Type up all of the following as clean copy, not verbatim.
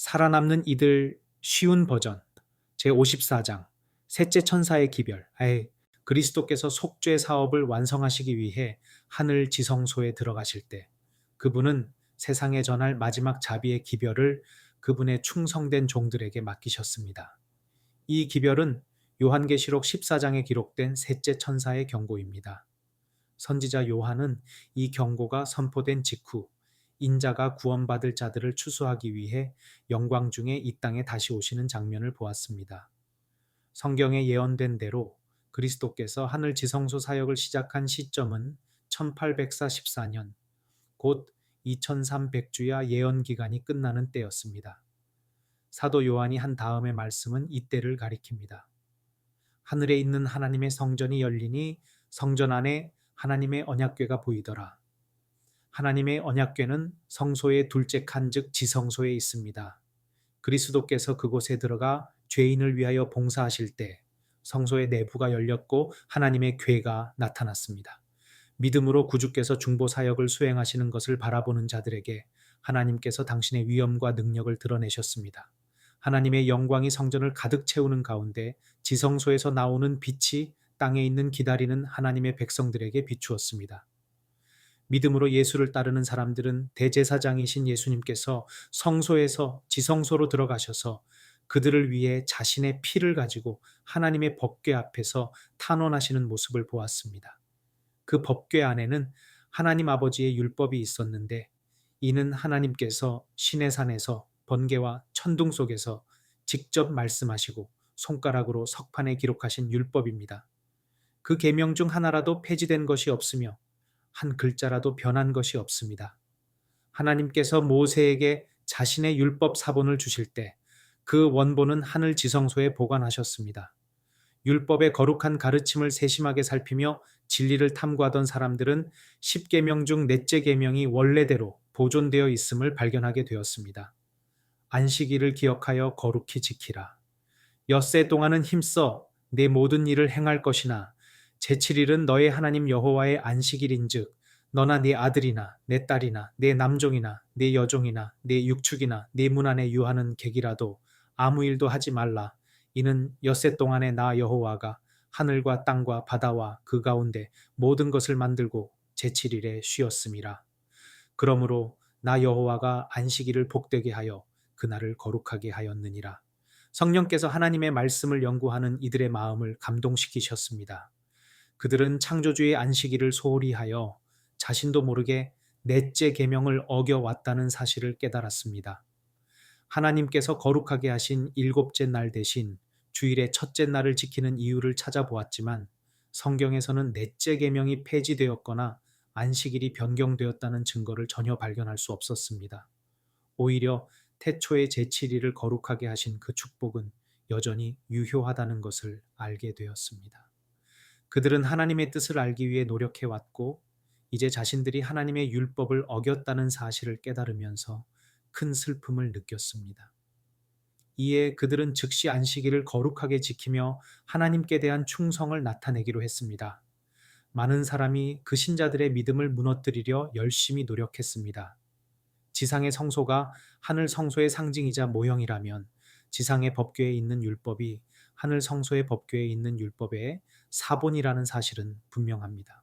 살아남는 이들 쉬운 버전 제54장 셋째 천사의 기별. 그리스도께서 속죄 사업을 완성하시기 위해 하늘 지성소에 들어가실 때 그분은 세상에 전할 마지막 자비의 기별을 그분의 충성된 종들에게 맡기셨습니다. 이 기별은 요한계시록 14장에 기록된 셋째 천사의 경고입니다. 선지자 요한은 이 경고가 선포된 직후 인자가 구원받을 자들을 추수하기 위해 영광 중에 이 땅에 다시 오시는 장면을 보았습니다. 성경에 예언된 대로 그리스도께서 하늘 지성소 사역을 시작한 시점은 1844년, 곧 2300주야 예언 기간이 끝나는 때였습니다. 사도 요한이 한 다음의 말씀은 이때를 가리킵니다. 하늘에 있는 하나님의 성전이 열리니 성전 안에 하나님의 언약궤가 보이더라. 하나님의 언약궤는 성소의 둘째 칸 즉 지성소에 있습니다. 그리스도께서 그곳에 들어가 죄인을 위하여 봉사하실 때 성소의 내부가 열렸고 하나님의 궤가 나타났습니다. 믿음으로 구주께서 중보 사역을 수행하시는 것을 바라보는 자들에게 하나님께서 당신의 위엄과 능력을 드러내셨습니다. 하나님의 영광이 성전을 가득 채우는 가운데 지성소에서 나오는 빛이 땅에 있는 기다리는 하나님의 백성들에게 비추었습니다. 믿음으로 예수를 따르는 사람들은 대제사장이신 예수님께서 성소에서 지성소로 들어가셔서 그들을 위해 자신의 피를 가지고 하나님의 법궤 앞에서 탄원하시는 모습을 보았습니다. 그 법궤 안에는 하나님 아버지의 율법이 있었는데 이는 하나님께서 시내산에서 번개와 천둥 속에서 직접 말씀하시고 손가락으로 석판에 기록하신 율법입니다. 그 계명 중 하나라도 폐지된 것이 없으며 한 글자라도 변한 것이 없습니다. 하나님께서 모세에게 자신의 율법 사본을 주실 때 그 원본은 하늘 지성소에 보관하셨습니다. 율법의 거룩한 가르침을 세심하게 살피며 진리를 탐구하던 사람들은 10계명 중 넷째 계명이 원래대로 보존되어 있음을 발견하게 되었습니다. 안식일을 기억하여 거룩히 지키라. 엿새 동안은 힘써 내 모든 일을 행할 것이나 제7일은 너의 하나님 여호와의 안식일인즉 너나 네 아들이나 내 딸이나 내 남종이나 내 여종이나 내 육축이나 네 문 안에 유하는 객이라도 아무 일도 하지 말라. 이는 엿새 동안에 나 여호와가 하늘과 땅과 바다와 그 가운데 모든 것을 만들고 제7일에 쉬었음이라. 그러므로 나 여호와가 안식일을 복되게 하여 그날을 거룩하게 하였느니라. 성령께서 하나님의 말씀을 연구하는 이들의 마음을 감동시키셨습니다. 그들은 창조주의 안식일을 소홀히 하여 자신도 모르게 넷째 계명을 어겨왔다는 사실을 깨달았습니다. 하나님께서 거룩하게 하신 일곱째 날 대신 주일의 첫째 날을 지키는 이유를 찾아보았지만 성경에서는 넷째 계명이 폐지되었거나 안식일이 변경되었다는 증거를 전혀 발견할 수 없었습니다. 오히려 태초의 제7일을 거룩하게 하신 그 축복은 여전히 유효하다는 것을 알게 되었습니다. 그들은 하나님의 뜻을 알기 위해 노력해왔고 이제 자신들이 하나님의 율법을 어겼다는 사실을 깨달으면서 큰 슬픔을 느꼈습니다. 이에 그들은 즉시 안식일을 거룩하게 지키며 하나님께 대한 충성을 나타내기로 했습니다. 많은 사람이 그 신자들의 믿음을 무너뜨리려 열심히 노력했습니다. 지상의 성소가 하늘 성소의 상징이자 모형이라면 지상의 법궤에 있는 율법이 하늘 성소의 법궤에 있는 율법의 사본이라는 사실은 분명합니다.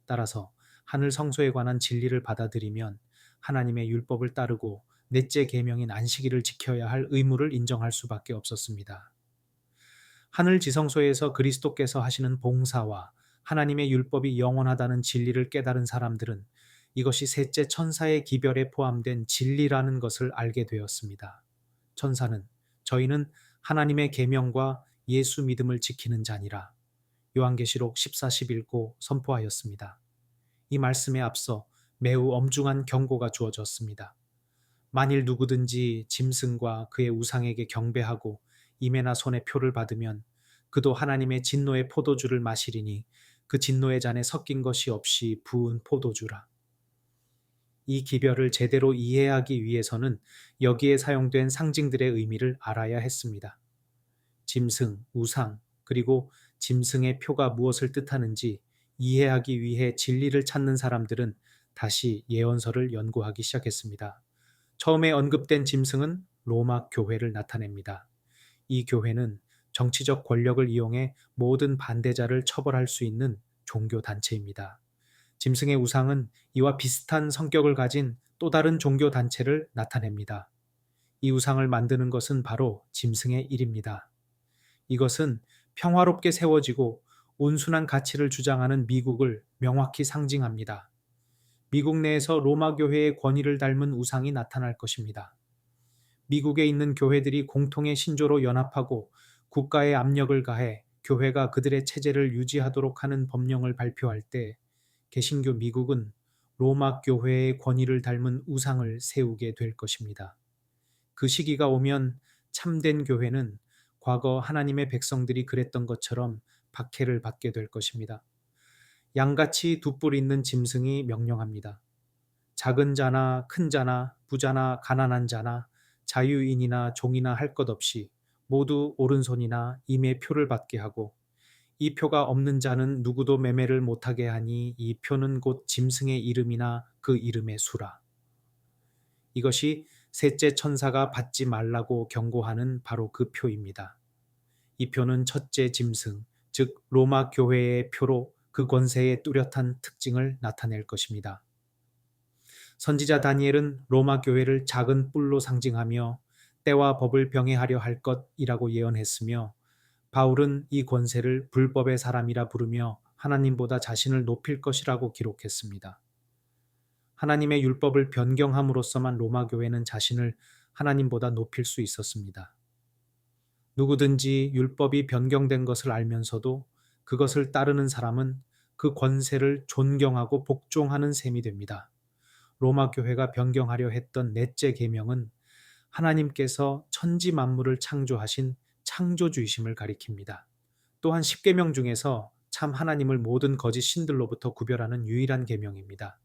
따라서 하늘 성소에 관한 진리를 받아들이면 하나님의 율법을 따르고 넷째 계명인 안식일을 지켜야 할 의무를 인정할 수밖에 없었습니다. 하늘 지성소에서 그리스도께서 하시는 봉사와 하나님의 율법이 영원하다는 진리를 깨달은 사람들은 이것이 셋째 천사의 기별에 포함된 진리라는 것을 알게 되었습니다. 천사는 저희는 하나님의 계명과 예수 믿음을 지키는 자니라. 요한계시록 14:11고 선포하였습니다. 이 말씀에 앞서 매우 엄중한 경고가 주어졌습니다. 만일 누구든지 짐승과 그의 우상에게 경배하고 임에나 손에 표를 받으면 그도 하나님의 진노의 포도주를 마시리니 그 진노의 잔에 섞인 것이 없이 부은 포도주라. 이 기별을 제대로 이해하기 위해서는 여기에 사용된 상징들의 의미를 알아야 했습니다. 짐승, 우상, 그리고 짐승의 표가 무엇을 뜻하는지 이해하기 위해 진리를 찾는 사람들은 다시 예언서를 연구하기 시작했습니다. 처음에 언급된 짐승은 로마 교회를 나타냅니다. 이 교회는 정치적 권력을 이용해 모든 반대자를 처벌할 수 있는 종교 단체입니다. 짐승의 우상은 이와 비슷한 성격을 가진 또 다른 종교 단체를 나타냅니다. 이 우상을 만드는 것은 바로 짐승의 일입니다. 이것은 평화롭게 세워지고 온순한 가치를 주장하는 미국을 명확히 상징합니다. 미국 내에서 로마 교회의 권위를 닮은 우상이 나타날 것입니다. 미국에 있는 교회들이 공통의 신조로 연합하고 국가에 압력을 가해 교회가 그들의 체제를 유지하도록 하는 법령을 발표할 때 개신교 미국은 로마 교회의 권위를 닮은 우상을 세우게 될 것입니다. 그 시기가 오면 참된 교회는 과거 하나님의 백성들이 그랬던 것처럼 박해를 받게 될 것입니다. 양같이 두 뿔 있는 짐승이 명령합니다. 작은 자나 큰 자나 부자나 가난한 자나 자유인이나 종이나 할 것 없이 모두 오른손이나 임의 표를 받게 하고 이 표가 없는 자는 누구도 매매를 못하게 하니 이 표는 곧 짐승의 이름이나 그 이름의 수라. 이것이 셋째 천사가 받지 말라고 경고하는 바로 그 표입니다. 이 표는 첫째 짐승, 즉 로마 교회의 표로 그 권세의 뚜렷한 특징을 나타낼 것입니다. 선지자 다니엘은 로마 교회를 작은 뿔로 상징하며 때와 법을 병행하려 할 것이라고 예언했으며 바울은 이 권세를 불법의 사람이라 부르며 하나님보다 자신을 높일 것이라고 기록했습니다. 하나님의 율법을 변경함으로써만 로마 교회는 자신을 하나님보다 높일 수 있었습니다. 누구든지 율법이 변경된 것을 알면서도 그것을 따르는 사람은 그 권세를 존경하고 복종하는 셈이 됩니다. 로마 교회가 변경하려 했던 넷째 계명은 하나님께서 천지 만물을 창조하신 창조주이심을 가리킵니다. 또한 10계명 중에서 참 하나님을 모든 거짓 신들로부터 구별하는 유일한 계명입니다.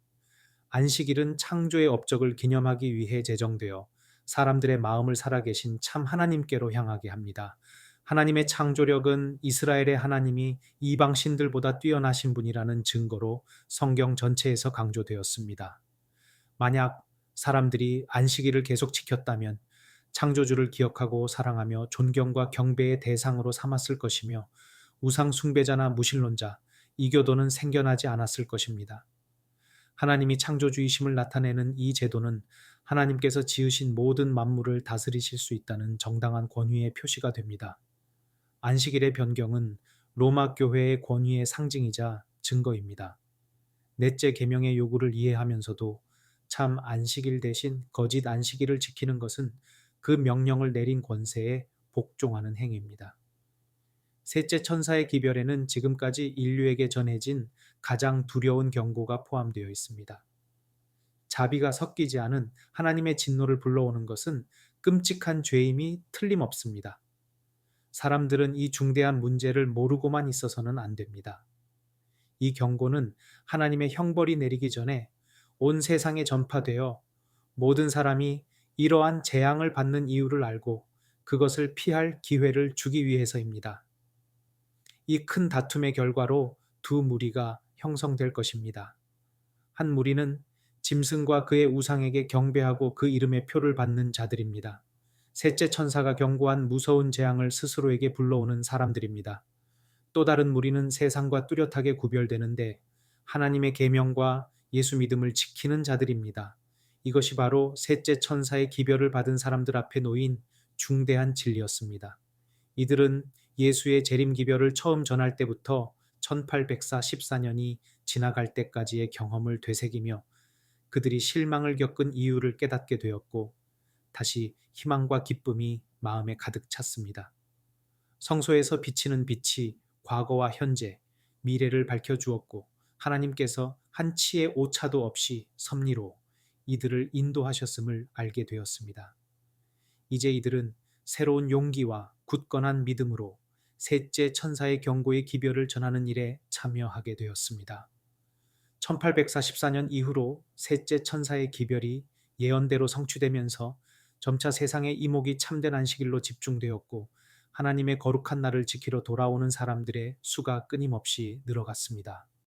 안식일은 창조의 업적을 기념하기 위해 제정되어 사람들의 마음을 살아계신 참 하나님께로 향하게 합니다. 하나님의 창조력은 이스라엘의 하나님이 이방 신들보다 뛰어나신 분이라는 증거로 성경 전체에서 강조되었습니다. 만약 사람들이 안식일을 계속 지켰다면 창조주를 기억하고 사랑하며 존경과 경배의 대상으로 삼았을 것이며 우상 숭배자나 무신론자, 이교도는 생겨나지 않았을 것입니다. 하나님이 창조주이심을 나타내는 이 제도는 하나님께서 지으신 모든 만물을 다스리실 수 있다는 정당한 권위의 표시가 됩니다. 안식일의 변경은 로마 교회의 권위의 상징이자 증거입니다. 넷째 계명의 요구를 이해하면서도 참 안식일 대신 거짓 안식일을 지키는 것은 그 명령을 내린 권세에 복종하는 행위입니다. 셋째 천사의 기별에는 지금까지 인류에게 전해진 가장 두려운 경고가 포함되어 있습니다. 자비가 섞이지 않은 하나님의 진노를 불러오는 것은 끔찍한 죄임이 틀림없습니다. 사람들은 이 중대한 문제를 모르고만 있어서는 안 됩니다. 이 경고는 하나님의 형벌이 내리기 전에 온 세상에 전파되어 모든 사람이 이러한 재앙을 받는 이유를 알고 그것을 피할 기회를 주기 위해서입니다. 이 큰 다툼의 결과로 두 무리가 형성될 것입니다. 한 무리는 짐승과 그의 우상에게 경배하고 그 이름의 표를 받는 자들입니다. 셋째 천사가 경고한 무서운 재앙을 스스로에게 불러오는 사람들입니다. 또 다른 무리는 세상과 뚜렷하게 구별되는데 하나님의 계명과 예수 믿음을 지키는 자들입니다. 이것이 바로 셋째 천사의 기별을 받은 사람들 앞에 놓인 중대한 진리였습니다. 이들은 예수의 재림 기별을 처음 전할 때부터 1814년이 지나갈 때까지의 경험을 되새기며 그들이 실망을 겪은 이유를 깨닫게 되었고 다시 희망과 기쁨이 마음에 가득 찼습니다. 성소에서 비치는 빛이 과거와 현재, 미래를 밝혀주었고 하나님께서 한 치의 오차도 없이 섭리로 이들을 인도하셨음을 알게 되었습니다. 이제 이들은 새로운 용기와 굳건한 믿음으로 셋째 천사의 경고의 기별을 전하는 일에 참여하게 되었습니다. 1844년 이후로 셋째 천사의 기별이 예언대로 성취되면서 점차 세상의 이목이 참된 안식일로 집중되었고 하나님의 거룩한 날을 지키러 돌아오는 사람들의 수가 끊임없이 늘어갔습니다.